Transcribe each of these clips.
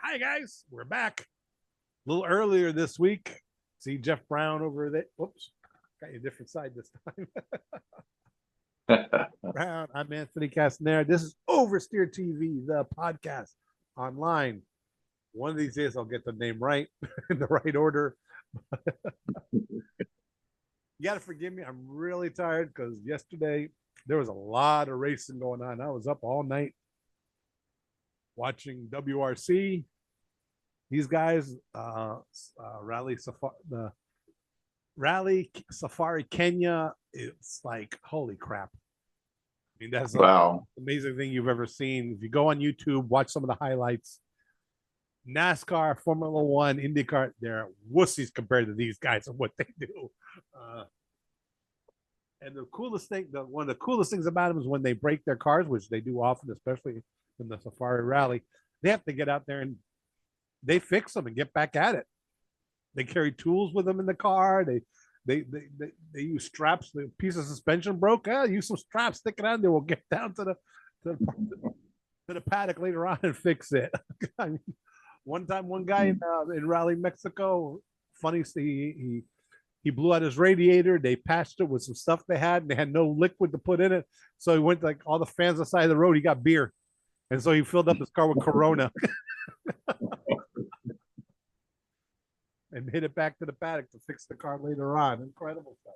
Hi guys, we're back. A little earlier this week. See Jeff Brown over there. Whoops, got you a different side this time. Brown, I'm Anthony Castanera. This is OversteerTV, the podcast online. One of these days I'll get the name right in the right order. You got to forgive me. I'm really tired because yesterday there was a lot of racing going on. I was up all night watching WRC. These guys, the Rally Safari Kenya, it's like, holy crap. I mean, that's wow. the amazing thing you've ever seen. If you go on YouTube, watch some of the highlights. NASCAR, Formula One, IndyCar, they're wussies compared to these guys and what they do. And the coolest thing, one of the coolest things about them is when they break their cars, which they do often, especially in the Safari Rally, they have to get out there and they fix them and get back at it. They carry tools with them in the car. They use straps. The piece of suspension broke. Use some straps, stick it on there. We'll get down to the paddock later on and fix it. I mean, one time, one guy in Rally Mexico, funny, he blew out his radiator. They patched it with some stuff they had, and they had no liquid to put in it. So he went to, like, all the fans on the side of the road. He got beer, and so he filled up his car with Corona. And hit it back to the paddock to fix the car later on. Incredible stuff.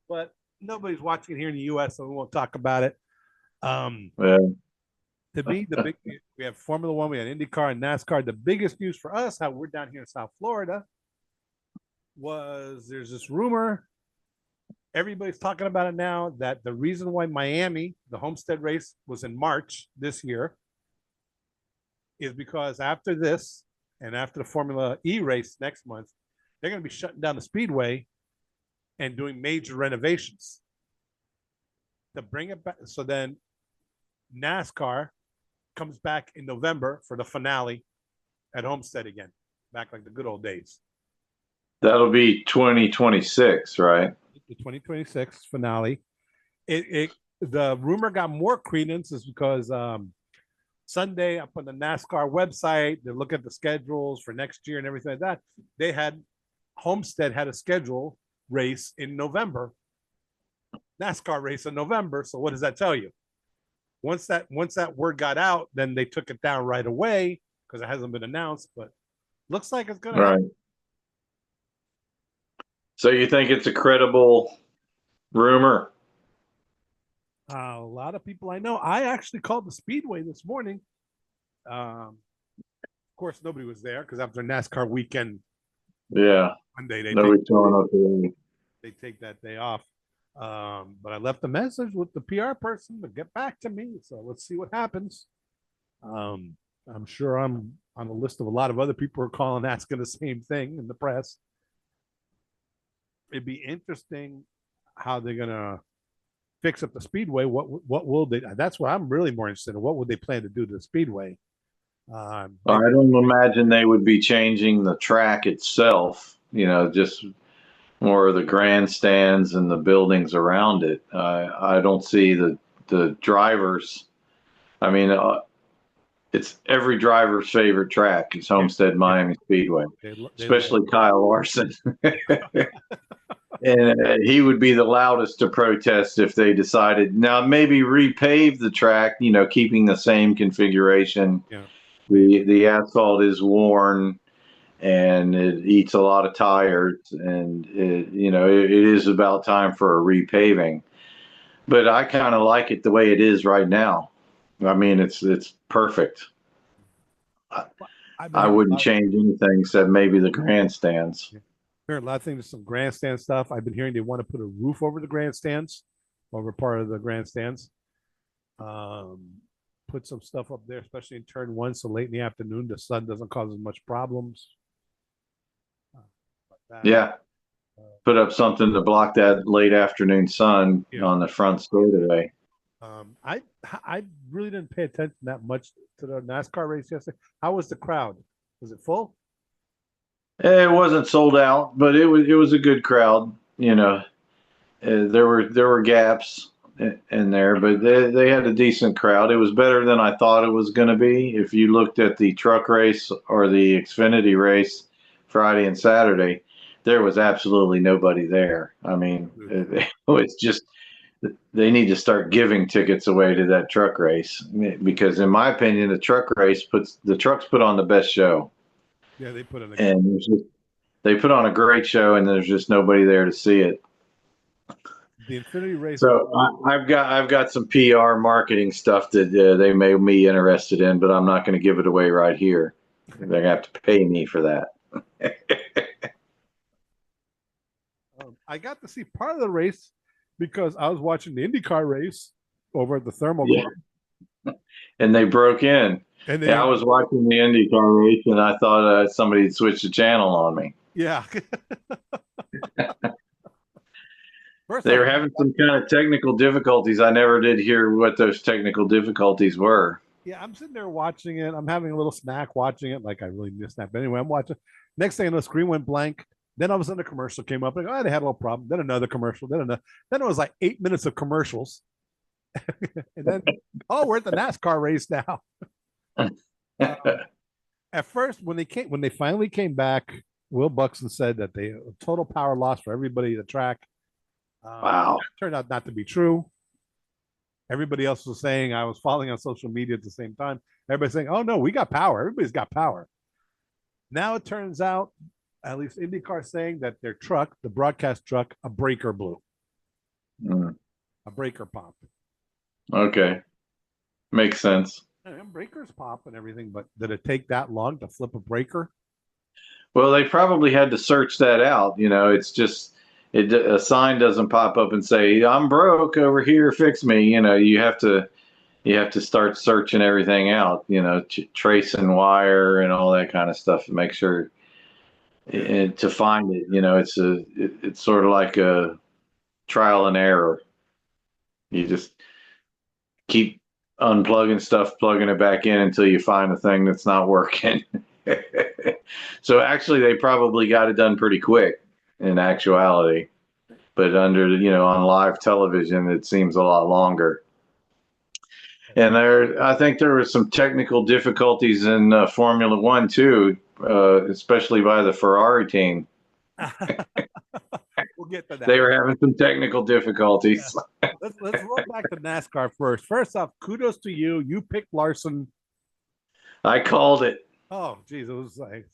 But nobody's watching it here in the U.S., so we won't talk about it. To me, we have Formula One, we have IndyCar and NASCAR. The biggest news for us, how we're down here in South Florida, was there's this rumor. Everybody's talking about it now that the reason why Miami, the Homestead race, was in March this year is because after this, and after the Formula E race next month, they're going to be shutting down the Speedway and doing major renovations to bring it back. So then NASCAR comes back in November for the finale at Homestead again, back like the good old days. That'll be 2026, right? The 2026 finale. The rumor got more credence is because Sunday up on the NASCAR website, they look at the schedules for next year and everything like that. They had Homestead had a schedule race in November, NASCAR race in November. So what does that tell you? Once that word got out, then they took it down right away because it hasn't been announced. But looks like it's gonna happen. So you think it's a credible rumor? A lot of people I know. I actually called the Speedway this morning. Of course, nobody was there because after NASCAR weekend, Monday they take that day off. But I left a message with the PR person to get back to me. So let's see what happens. I'm sure I'm on a list of a lot of other people who are calling asking the same thing in the press. It'd be interesting how they're gonna fix up the Speedway. What will they? That's what I'm really more interested in. What would they plan to do to the Speedway? I don't imagine they would be changing the track itself. Just more of the grandstands and the buildings around it. I don't see the drivers. I mean, it's every driver's favorite track is Homestead-Miami Speedway, especially Kyle Larson. And he would be the loudest to protest if they decided now maybe repave the track, keeping the same configuration. Yeah. The asphalt is worn and it eats a lot of tires, and it is about time for a repaving. But I kind of like it the way it is right now. I mean, it's perfect. I wouldn't change anything except maybe the grandstands. Yeah. Heard a lot of things, some grandstand stuff. I've been hearing they want to put a roof over the grandstands, over part of the grandstands. Put some stuff up there, especially in turn one, so late in the afternoon the sun doesn't cause as much problems. Put up something to block that late afternoon sun on the front straightaway. I really didn't pay attention that much to the NASCAR race yesterday. How was the crowd? Was it full? It wasn't sold out, but it was a good crowd. There were gaps, in there, but they had a decent crowd. It was better than I thought it was going to be. If you looked at the truck race or the Xfinity race Friday and Saturday, there was absolutely nobody there. I mean, it's just they need to start giving tickets away to that truck race, because in my opinion, the truck race the trucks put on the best show. Yeah, they put on they put on a great show, and there's just nobody there to see it. The Infinity race. So I've got some PR marketing stuff that they may be interested in, but I'm not going to give it away right here. They're going to have to pay me for that. I got to see part of the race because I was watching the IndyCar race over at the Thermal Club. And they broke in. And I was watching the IndyCar race, and I thought somebody had switched the channel on me. Yeah. They were having some kind of technical difficulties. I never did hear what those technical difficulties were. Yeah, I'm sitting there watching it. I'm having a little snack watching it. Like I really missed that. But anyway, I'm watching. Next thing, the screen went blank. Then all of a sudden, a commercial came up. Like, oh, they had a little problem. Then another commercial. Then it was like 8 minutes of commercials. And then, oh, we're at the NASCAR race now. At first, when they finally came back, Will Buxton said that they total power loss for everybody at the track. Wow. Turned out not to be true. Everybody else was saying, I was following on social media at the same time. Everybody's saying, oh no, we got power. Everybody's got power. Now it turns out, at least IndyCar saying that their truck, the broadcast truck, a breaker blew. A breaker popped. Okay. Makes sense. And breakers pop and everything, but did it take that long to flip a breaker? Well, they probably had to search that out. You know, it's just a sign doesn't pop up and say, I'm broke over here, fix me. You know, you have to start searching everything out, you know, tracing wire and all that kind of stuff to make sure to find it. You know, it's sort of like a trial and error. You just keep unplugging stuff, plugging it back in until you find the thing that's not working. So actually they probably got it done pretty quick in actuality, but on live television, it seems a lot longer. And I think there were some technical difficulties in Formula One too, especially by the Ferrari team. We'll get to that. They were having some technical difficulties. Yeah. Let's roll back to NASCAR first. First off, kudos to you. You picked Larson. I called it. Oh, geez, it was like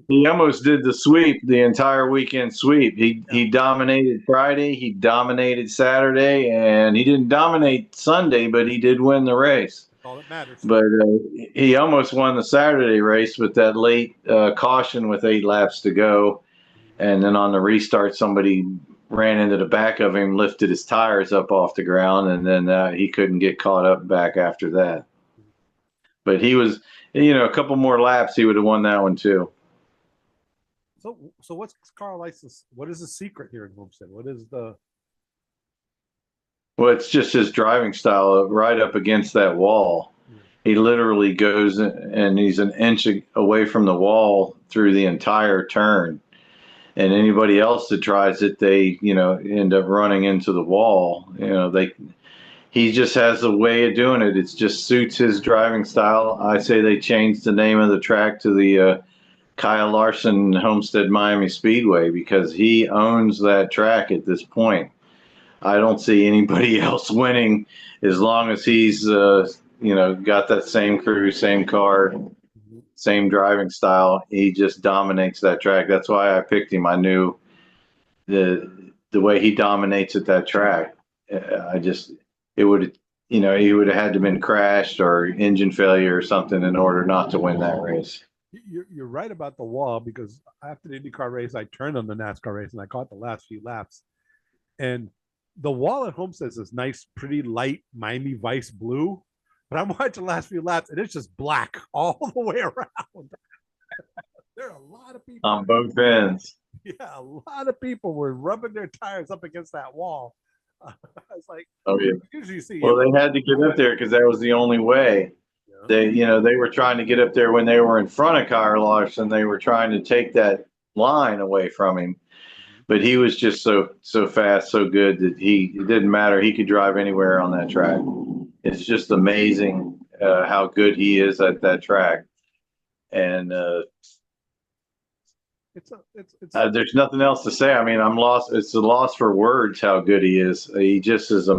he almost did the sweep, the entire weekend sweep. He dominated Friday, he dominated Saturday, and he didn't dominate Sunday, but he did win the race. All that matters. But he almost won the Saturday race with that late caution with 8 laps to go, and then on the restart, somebody ran into the back of him, lifted his tires up off the ground, and then he couldn't get caught up back after that. But he was. A couple more laps, he would have won that one too. So what's Carl License? What is the secret here in Homestead? What is the? Well, it's just his driving style, right up against that wall. He literally goes and he's an inch away from the wall through the entire turn. And anybody else that tries it, they end up running into the wall. He just has a way of doing it. It just suits his driving style. I say they changed the name of the track to the Kyle Larson Homestead-Miami Speedway because he owns that track at this point. I don't see anybody else winning as long as he's, got that same crew, same car, same driving style. He just dominates that track. That's why I picked him. I knew the way he dominates at that track. He would have had to been crashed or engine failure or something in order not to win that race. You're right about the wall because after the IndyCar race, I turned on the NASCAR race and I caught the last few laps. And the wall at Homestead is this nice, pretty light Miami Vice blue. But I'm watching the last few laps and it's just black all the way around. There are a lot of people on both ends. Yeah, a lot of people were rubbing their tires up against that wall. It's like, oh yeah. Usually you see. Well, they had to get up there because that was the only way. Yeah. They were trying to get up there when they were in front of Kyle Larson. They were trying to take that line away from him. but he was just so fast, so good that it didn't matter. He could drive anywhere on that track. It's just amazing how good he is at that track. And there's nothing else to say. I mean, I'm lost. It's a loss for words how good he is. He just is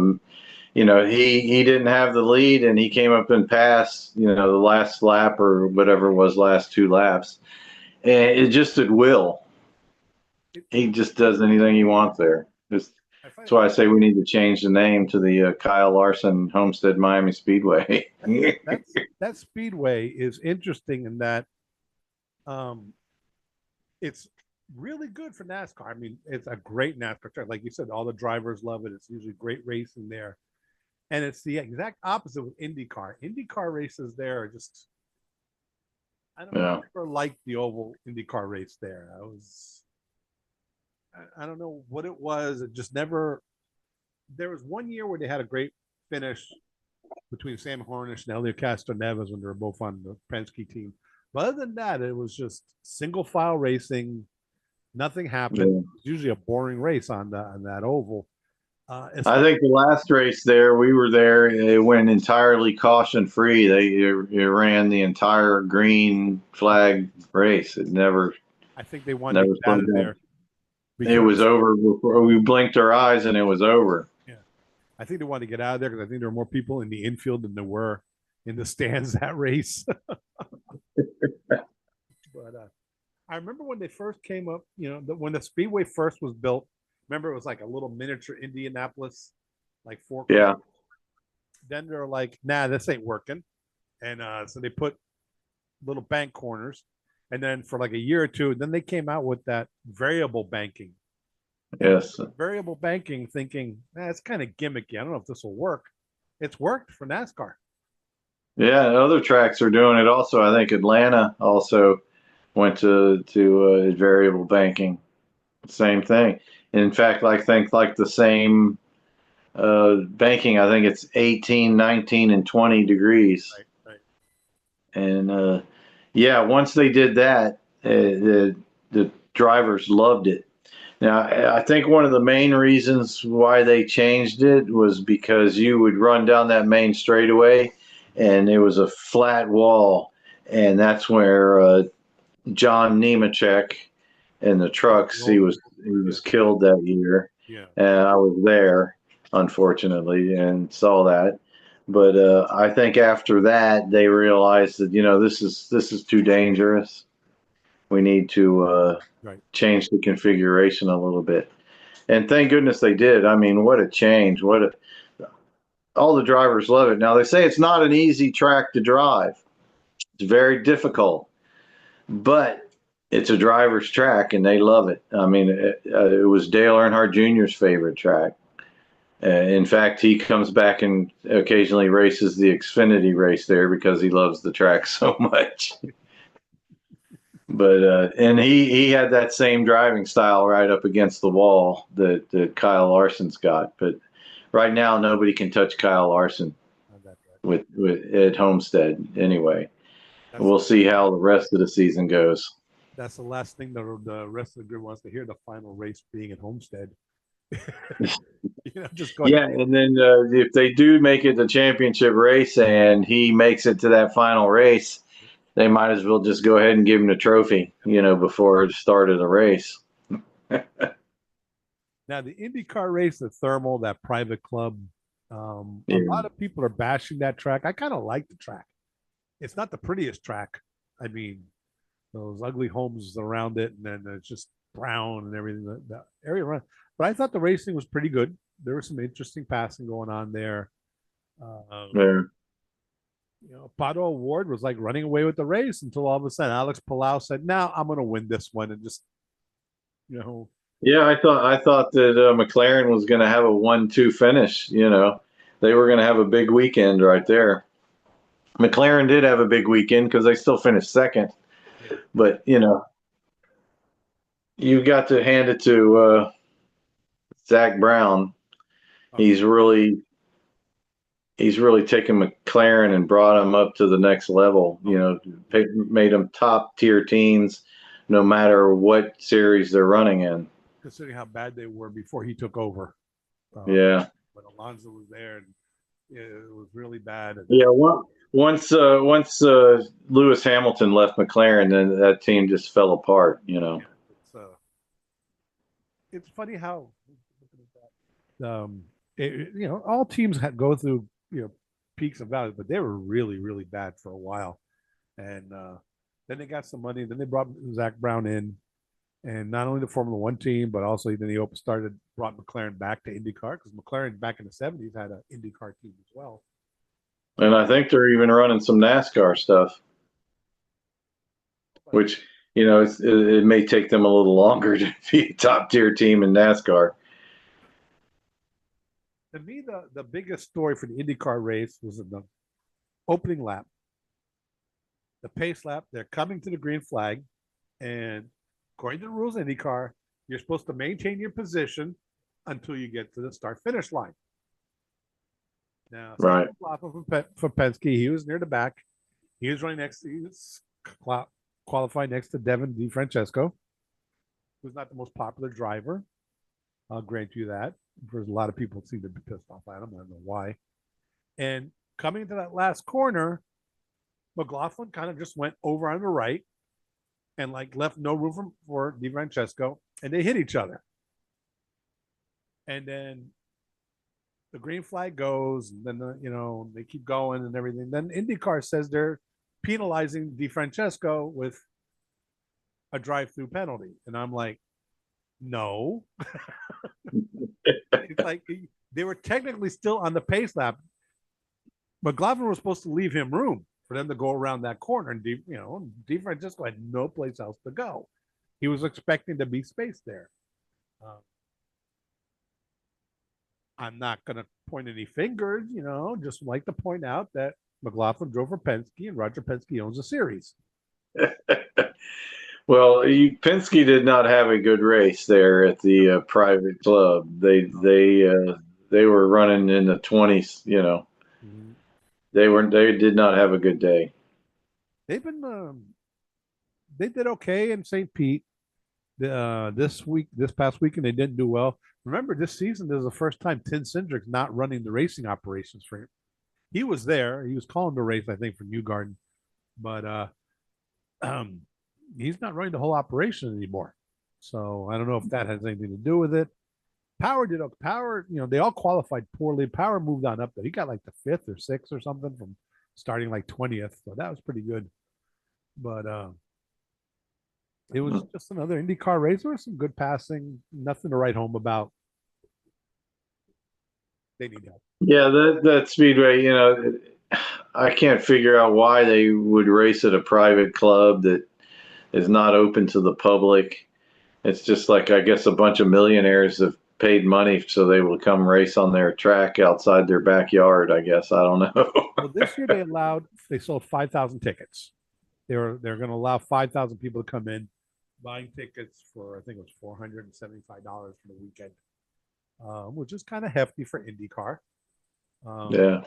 he didn't have the lead and he came up and passed, the last lap or whatever it was, last 2 laps. And it just at will. He just does anything he wants there. That's why I say we need to change the name to the Kyle Larson Homestead-Miami Speedway. that speedway is interesting in that it's really good for NASCAR. I mean, it's a great NASCAR track. Like you said, all the drivers love it. It's usually great racing there. And it's the exact opposite with IndyCar. IndyCar races there are just, I don't know, I never liked the oval IndyCar race there. I don't know what it was. It just never, there was one year where they had a great finish between Sam Hornish and Helio Castroneves when they were both on the Penske team. But other than that, it was just single file racing. Nothing happened. It was usually a boring race on that oval. I think the last race there, we were there. It went entirely caution free. They ran the entire green flag race. It never. I think they wanted to get out of there. It was over before we blinked our eyes, and it was over. Yeah, I think they wanted to get out of there because I think there were more people in the infield than there were in the stands that race. But I remember when they first came up. When the Speedway first was built. Remember, it was like a little miniature Indianapolis, like 4 corners. Yeah. Then they're like, nah, this ain't working. And so they put little bank corners. And then for like a year or two, then they came out with that variable banking. Yes. Variable banking, thinking, it's kind of gimmicky. I don't know if this will work. It's worked for NASCAR. Yeah, other tracks are doing it also. I think Atlanta also went to variable banking. Same thing. In fact, I think like the same banking, I think it's 18, 19, and 20 degrees. Right. And once they did that, the drivers loved it. Now, I think one of the main reasons why they changed it was because you would run down that main straightaway and it was a flat wall. And that's where John Nemechek in the trucks, he was killed that year. Yeah. And I was there, unfortunately, and saw that. But I think after that they realized that this is too dangerous. We need to change the configuration a little bit. And thank goodness they did. I mean, what a change! All the drivers love it. Now they say it's not an easy track to drive. It's very difficult, but it's a driver's track, and they love it. I mean, it was Dale Earnhardt Jr.'s favorite track. In fact, he comes back and occasionally races the Xfinity race there because he loves the track so much. But and he had that same driving style right up against the wall that Kyle Larson's got. But right now, nobody can touch Kyle Larson with at Homestead anyway. We'll see how the rest of the season goes. That's the last thing that the rest of the group wants to hear, the final race being at Homestead. And then if they do make it the championship race and he makes it to that final race, they might as well just go ahead and give him the trophy, before the start of the race. Now, the IndyCar race, the Thermal, that private club, a lot of people are bashing that track. I kind of like the track. It's not the prettiest track. I mean, those ugly homes around it, and then it's just brown and everything. The area around. But I thought the racing was pretty good. There was some interesting passing going on there. Pato O'Ward was like running away with the race until all of a sudden Alex Palau said, "Now I'm going to win this one," and just, Yeah, I thought that McLaren was going to have a 1-2 finish. They were going to have a big weekend right there. McLaren did have a big weekend because they still finished second. But you got to hand it to Zach Brown. He's really taken McLaren and brought them up to the next level. Made them top tier teams, no matter what series they're running in. considering how bad they were before he took over. Yeah. When Alonso was there, and it was really bad. And, Yeah. Once Lewis Hamilton left McLaren, then that team just fell apart. It's funny how all teams go through peaks and valleys, but they were really really bad for a while, and then they got some money. Then they brought Zach Brown in, and not only the Formula One team, but also then he brought McLaren back to IndyCar, because McLaren back in the '70s had an IndyCar team as well. And I think they're even running some NASCAR stuff, which it may take them a little longer to be a top tier team in NASCAR. To me, the biggest story for the IndyCar race was in the opening lap, the pace lap. They're coming to the green flag, and according to the rules of IndyCar, you're supposed to maintain your position until you get to the start-finish line. Now, right. For Penske, he was near the back. He was running he was qualified next to Devin Defrancesco, who's not the most popular driver. I'll grant you that. There's a lot of people seem to be pissed off at him. I don't know why. And coming into that last corner, McLaughlin kind of just went over on the right and left no room for DeFrancesco, and they hit each other. And then the green flag goes, and then they keep going and everything. Then IndyCar says they're penalizing DeFrancesco with a drive-through penalty, and I'm like, no. It's like they were technically still on the pace lap. McLaughlin was supposed to leave him room for them to go around that corner, and DeFrancesco had no place else to go. He was expecting to be spaced there. I'm not going to point any fingers, just like to point out that McLaughlin drove for Penske, and Roger Penske owns a series. Well, Penske did not have a good race there at the private club. They were running in the 20s. Mm-hmm. They did not have a good day. They did okay in St. Pete. This past weekend they didn't do well. Remember, this season is the first time Tim Cindric's not running the racing operations for him. He was there. He was calling the race, I think, for Newgarden, but he's not running the whole operation anymore. So I don't know if that has anything to do with it. Power, they all qualified poorly. Power moved on up there. He got the 5th or 6th or something from starting 20th. So that was pretty good. But it was just another IndyCar race. There was some good passing, nothing to write home about. They need help. Yeah, that Speedway, I can't figure out why they would race at a private club that is not open to the public. It's just I guess a bunch of millionaires have paid money so they will come race on their track outside their backyard, I guess. I don't know. Well, this year they sold 5,000 tickets. They're going to allow 5,000 people to come in, buying tickets for, I think it was $475 for the weekend, which is kind of hefty for IndyCar. Yeah.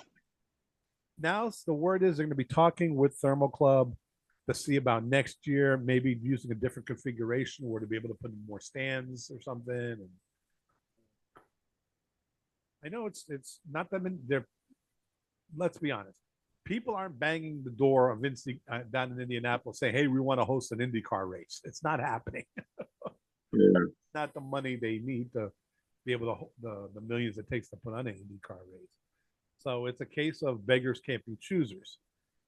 Now the word is they're going to be talking with Thermal Club to see about next year, maybe using a different configuration or to be able to put in more stands or something. And I know it's not them in there. Let's be honest. People aren't banging the door of Vince down in Indianapolis saying, "Hey, we want to host an IndyCar race." It's not happening. Yeah. It's not the money they need to be able to the millions it takes to put on an IndyCar race. So it's a case of beggars can't be choosers.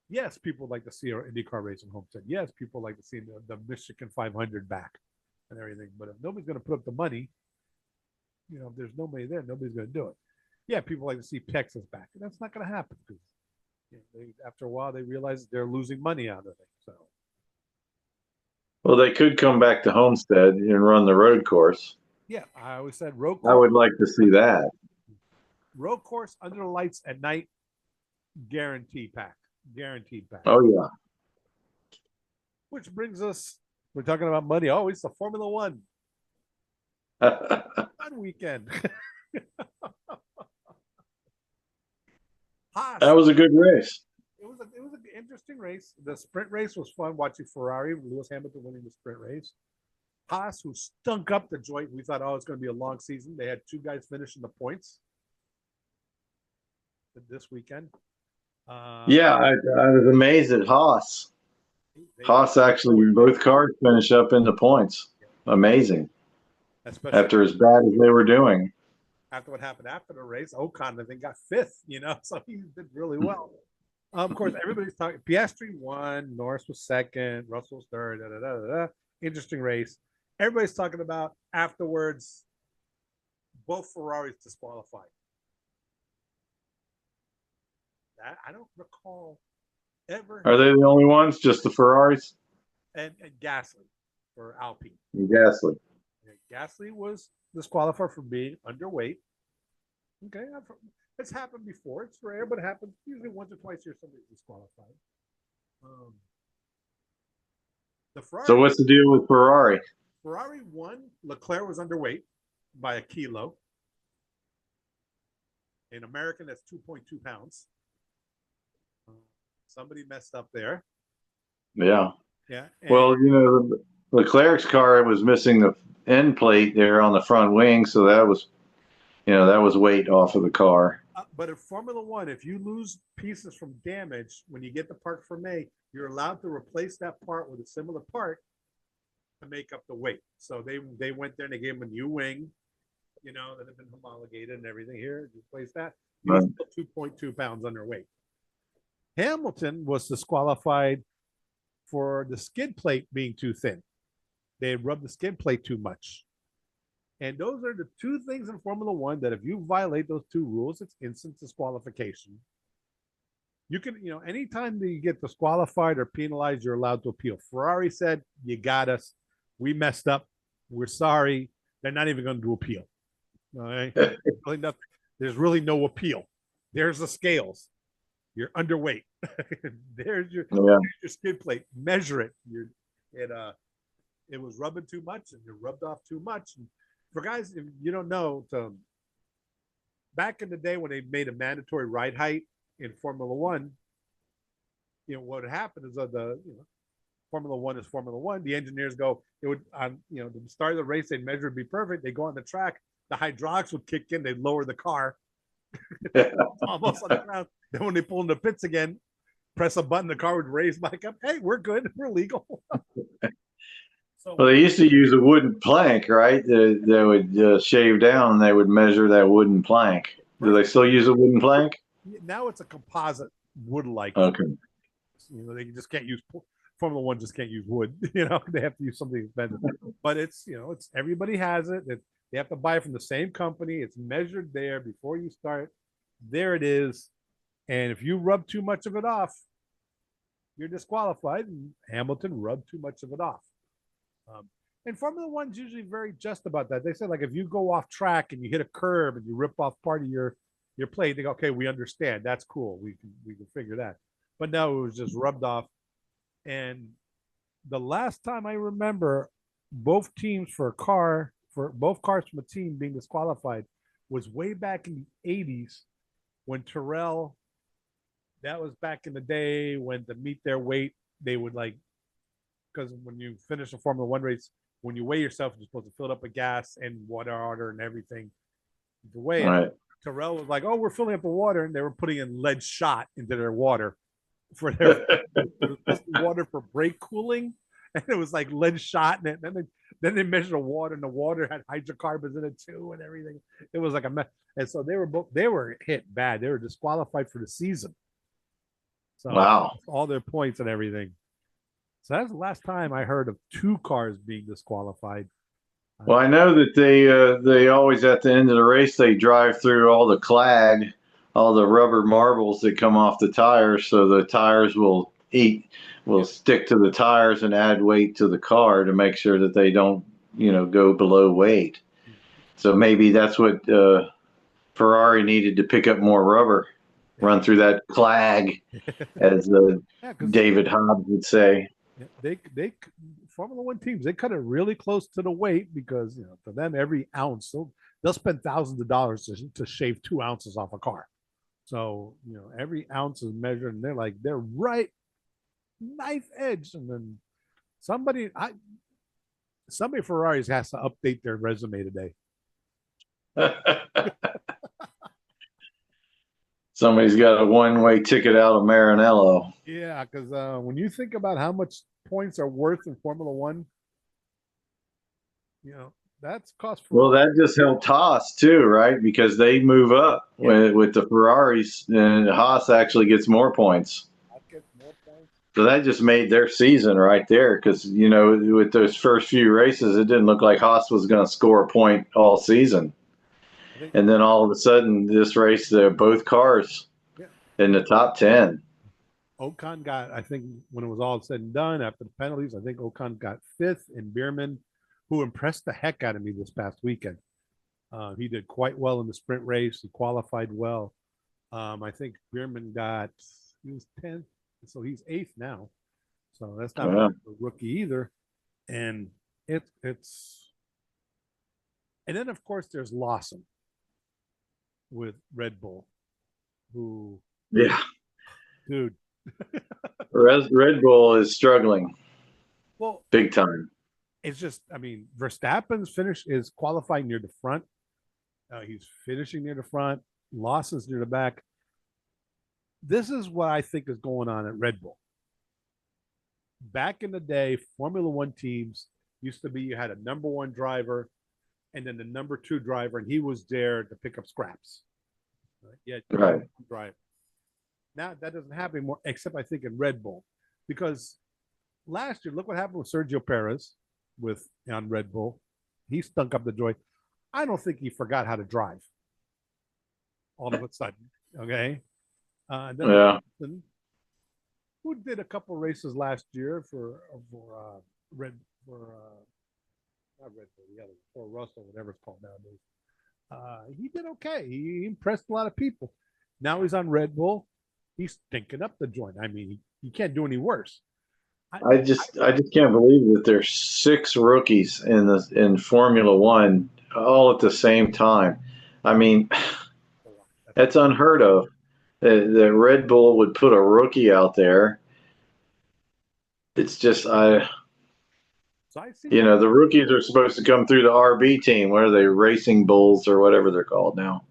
Yes, people like to see our IndyCar race in Homestead. Yes, people like to see the Michigan 500 back and everything. But if nobody's going to put up the money, if there's nobody there, nobody's going to do it. Yeah, people like to see Texas back. And that's not going to happen because after a while they realize they're losing money out of it. So, well, they could come back to Homestead and run the road course. Yeah, I always said road course. I would like to see that. Road course under the lights at night, guaranteed pack. Oh, yeah. Which brings us, we're talking about money. Oh, it's the Formula One. Fun weekend. That was a good race. It was an interesting race. The sprint race was fun watching Ferrari, Lewis Hamilton winning the sprint race. Haas, who stunk up the joint. We thought, oh, it's going to be a long season. They had 2 guys finishing the points this weekend. Yeah, I was amazed at Haas. Haas actually, both cars finish up in the points. Amazing. Especially after as bad as they were doing. After what happened after the race, Ocon, I think, got 5th, so he did really well. Of course, everybody's talking. Piastri won, Norris was 2nd, Russell was 3rd. Da, da, da, da, da. Interesting race. Everybody's talking about afterwards, both Ferraris disqualified. That I don't recall ever. Are they the only ones? Just the Ferraris? And Gasly for Alpine. And Gasly. And Gasly was disqualified for being underweight. Okay, it's happened before. It's rare, but it happens usually once or twice a year. Somebody's disqualified. The Ferrari. So what's the deal with Ferrari? Ferrari won. Leclerc was underweight by a kilo. In American, that's 2.2 pounds. Somebody messed up there. Yeah. Yeah. Well, Leclerc's car was missing the end plate there on the front wing, so that was weight off of the car. But in Formula One, if you lose pieces from damage, when you get the part for May, you're allowed to replace that part with a similar part to make up the weight. So they went there and they gave him a new wing, that had been homologated and everything. Here, replace that. He was still 2.2 pounds underweight. Hamilton was disqualified for the skid plate being too thin. They had rubbed the skid plate too much. And those are the 2 things in Formula One that if you violate those 2 rules, it's instant disqualification. You can, anytime that you get disqualified or penalized, you're allowed to appeal. Ferrari said, you got us. We messed up. We're sorry. They're not even going to do appeal. All right? There's really no appeal. There's the scales. You're underweight. There's your skid plate. Measure it. It was rubbing too much, and you rubbed off too much. And for guys, if you don't know, back in the day when they made a mandatory ride height in Formula One, what happened is Formula One is Formula One. The engineers go, it would the start of the race, they'd measure it'd be perfect. They go on the track, the hydraulics would kick in, they'd lower the car almost on the ground. Then when they pull in the pits again, press a button, the car would raise back up. Hey, we're good. We're legal. Well, they used to use a wooden plank, right? They would shave down and they would measure that wooden plank. Do they still use a wooden plank? Now it's a composite wood-like. Okay. They just can't use Formula One. Just can't use wood. They have to use something expensive. But it's everybody has it. They have to buy it from the same company. It's measured there before you start. There it is. And if you rub too much of it off, you're disqualified. And Hamilton rubbed too much of it off. And Formula One's usually very just about that. They said, like, if you go off track and you hit a curb and you rip off part of your plate, they go, okay, we understand. That's cool. We can figure that. But no, it was just rubbed off. And the last time I remember both teams for both cars from a team being disqualified was way back in the 80s when Terrell, that was back in the day when to meet their weight, they would because when you finish a Formula One race, when you weigh yourself, you're supposed to fill it up with gas and water and everything to weigh it. Right. Terrell was like, oh, we're filling up the water, and they were putting in lead shot into their water for their water for brake cooling, and it was like lead shot in it. And then they measured the water, and the water had hydrocarbons in it too, and everything. It was like a mess. And so they were hit bad. They were disqualified for the season. So wow, all their points and everything. So that's the last time I heard of 2 cars being disqualified. Well, I know that they always at the end of the race they drive through all the clag, all the rubber marbles that come off the tires, so the tires will stick to the tires and add weight to the car to make sure that they don't go below weight. So maybe that's what Ferrari needed to pick up more rubber, run through that clag, as David Hobbs would say. They Formula One teams, they cut it really close to the weight because for them every ounce they'll spend thousands of dollars to shave 2 ounces off a car. So every ounce is measured, and they're right knife edge. And then somebody Ferraris has to update their resume today. Somebody's got a one-way ticket out of Maranello. Yeah, because when you think about how much points are worth in Formula One, that's cost for. Well, that just helped Haas too, right? Because they move up with the Ferraris, and Haas actually gets more points. So that just made their season right there. Because with those first few races, it didn't look like Haas was going to score a point all season. And then all of a sudden, this race, they're both cars in the top 10. Ocon got, I think, when it was all said and done, after the penalties, I think Ocon got 5th, and Bierman, who impressed the heck out of me this past weekend. He did quite well in the sprint race. He qualified well. I think Bierman he was 10th, so he's 8th now. So that's not a rookie either. And it's and then of course there's Larson with Red Bull, who dude. Red Bull is struggling. Well, big time. It's just, Verstappen's is qualifying near the front. He's finishing near the front. Lawson's near the back. This is what I think is going on at Red Bull. Back in the day, Formula One teams used to be, you had a number 1 driver and then the number 2 driver, and he was there to pick up scraps. Right. Driver. Now that doesn't happen anymore, except I think in Red Bull, because last year, look what happened with Sergio Perez on Red Bull. He stunk up the joint. I don't think he forgot how to drive all of a sudden. Okay. Then who did a couple races last year for Red for not Red Bull, the other, or Russell, whatever it's called nowadays. He did okay. He impressed a lot of people. Now he's on Red Bull. He's stinking up the joint. He can't do any worse. I just can't believe that there's 6 rookies in Formula One all at the same time. That's unheard of. The Red Bull would put a rookie out there. It's just the rookies are supposed to come through the RB team. What are they, Racing Bulls or whatever they're called now?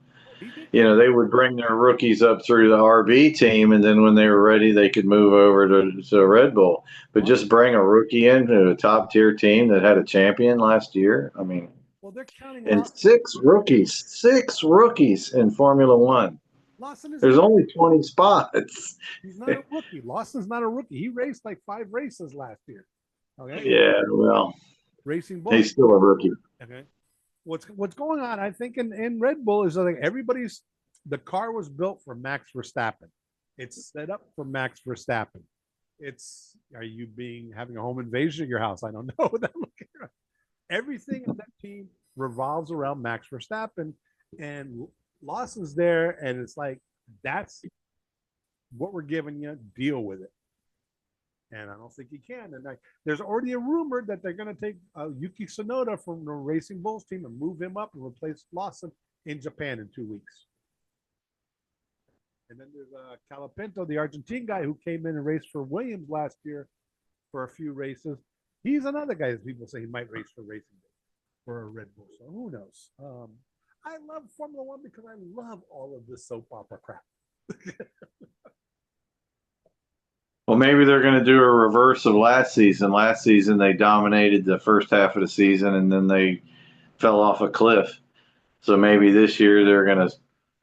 They would bring their rookies up through the RB team, and then when they were ready, they could move over to Red Bull. But just bring a rookie into a top-tier team that had a champion last year. They're counting. And 6 rookies in Formula One. There's only 20 spots. He's not a rookie. Lawson's not a rookie. He raced like 5 races last year. Okay. Yeah, well, Racing Bull. He's still a rookie. Okay. What's going on, I think, in Red Bull is like the car was built for Max Verstappen. It's set up for Max Verstappen. Are you having a home invasion of your house? I don't know. Everything in that team revolves around Max Verstappen, and Lawson's there, and it's like, that's what we're giving you. Deal with it. And I don't think he can. And there's already a rumor that they're going to take Yuki Tsunoda from the Racing Bulls team and move him up and replace Lawson in Japan in 2 weeks. And then there's Calapinto, the Argentine guy who came in and raced for Williams last year for a few races. He's another guy that people say he might race for Racing Bulls, for a Red Bull. So who knows? I love Formula One because I love all of this soap opera crap. Well, maybe they're going to do a reverse of last season. Last season, they dominated the first half of the season, and then they fell off a cliff. So maybe this year they're going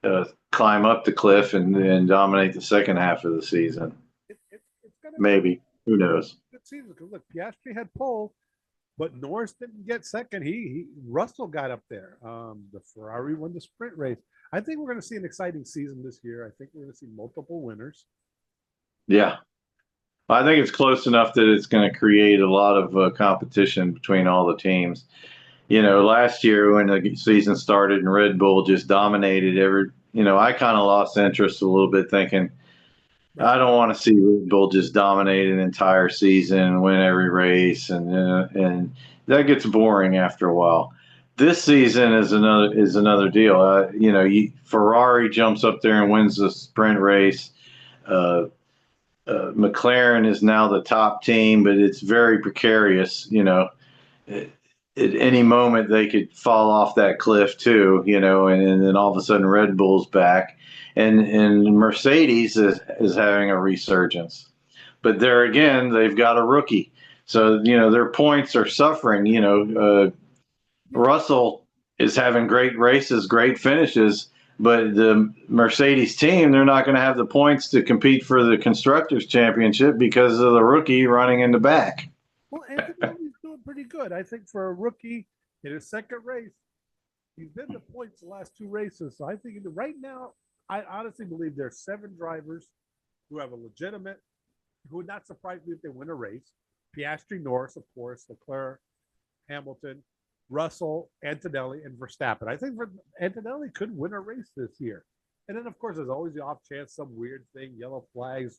to climb up the cliff and dominate the second half of the season. Maybe. Who knows? Good season. Because look, Piastri had pole, but Norris didn't get second. Russell got up there. The Ferrari won the sprint race. I think we're going to see an exciting season this year. I think we're going to see multiple winners. Yeah. I think it's close enough that it's going to create a lot of competition between all the teams. Last year when the season started and Red Bull just dominated I kind of lost interest a little bit, thinking I don't want to see Red Bull just dominate an entire season and win every race, and that gets boring after a while. This season is another deal. Ferrari jumps up there and wins the sprint race. McLaren is now the top team, but it's very precarious. at any moment they could fall off that cliff too, and then all of a sudden Red Bull's back, and Mercedes is having a resurgence. But there again, they've got a rookie, so their points are suffering. Russell is having great races, great finishes, but the Mercedes team, they're not going to have the points to compete for the Constructors' Championship because of the rookie running in the back. Well, Antonelli's doing pretty good. I think for a rookie in his second race, he's been the points the last 2 races. So I think right now, I honestly believe there's 7 drivers who have a legitimate, who would not surprise me if they win a race. Piastri, Norris, of course, Leclerc, Hamilton, Russell, Antonelli, and Verstappen. I think Antonelli could win a race this year. And then, of course, there's always the off chance, some weird thing, yellow flags,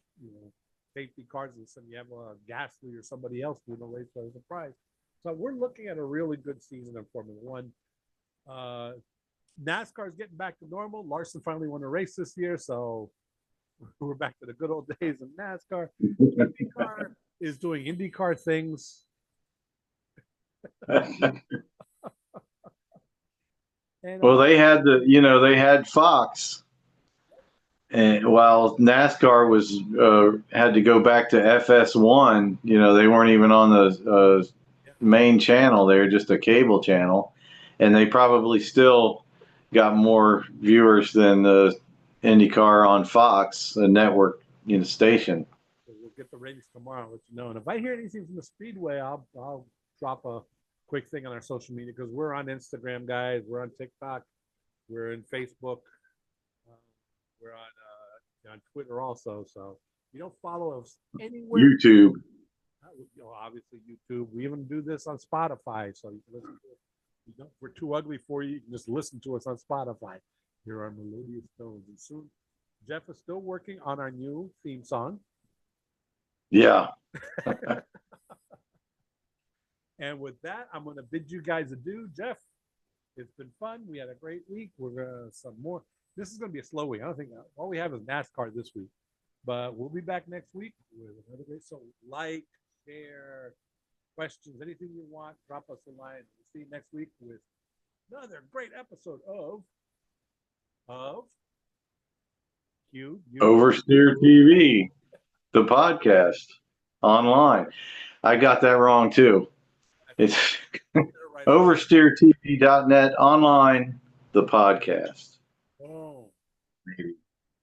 safety cars, and some you have a Gasly or somebody else win a race for a surprise. So we're looking at a really good season in Formula One. NASCAR is getting back to normal. Larson finally won a race this year, so we're back to the good old days of NASCAR. IndyCar is doing IndyCar things. Well, they had Fox, and while NASCAR was had to go back to FS1, they weren't even on the main channel; they were just a cable channel, and they probably still got more viewers than the IndyCar on Fox, a network station. We'll get the ratings tomorrow, let you know. And if I hear anything from the Speedway, I'll drop a quick thing on our social media, because we're on Instagram, guys. We're on TikTok. We're in Facebook. We're on Twitter also. So if you don't follow us anywhere, YouTube. Obviously YouTube. We even do this on Spotify, so you can listen to it. If we're too ugly for you, you can just listen to us on Spotify. Here are Melodious Tones. And soon, Jeff is still working on our new theme song. Yeah. And with that, I'm going to bid you guys adieu. Jeff, it's been fun. We had a great week. We're going to some more. This is going to be a slow week. I don't think all we have is NASCAR this week. But we'll be back next week with another great. So like, share, questions, anything you want, drop us a line. We'll see you next week with another great episode of OversteerTV, the podcast online. I got that wrong too. It's oversteertv.net online, the podcast. Oh. Maybe.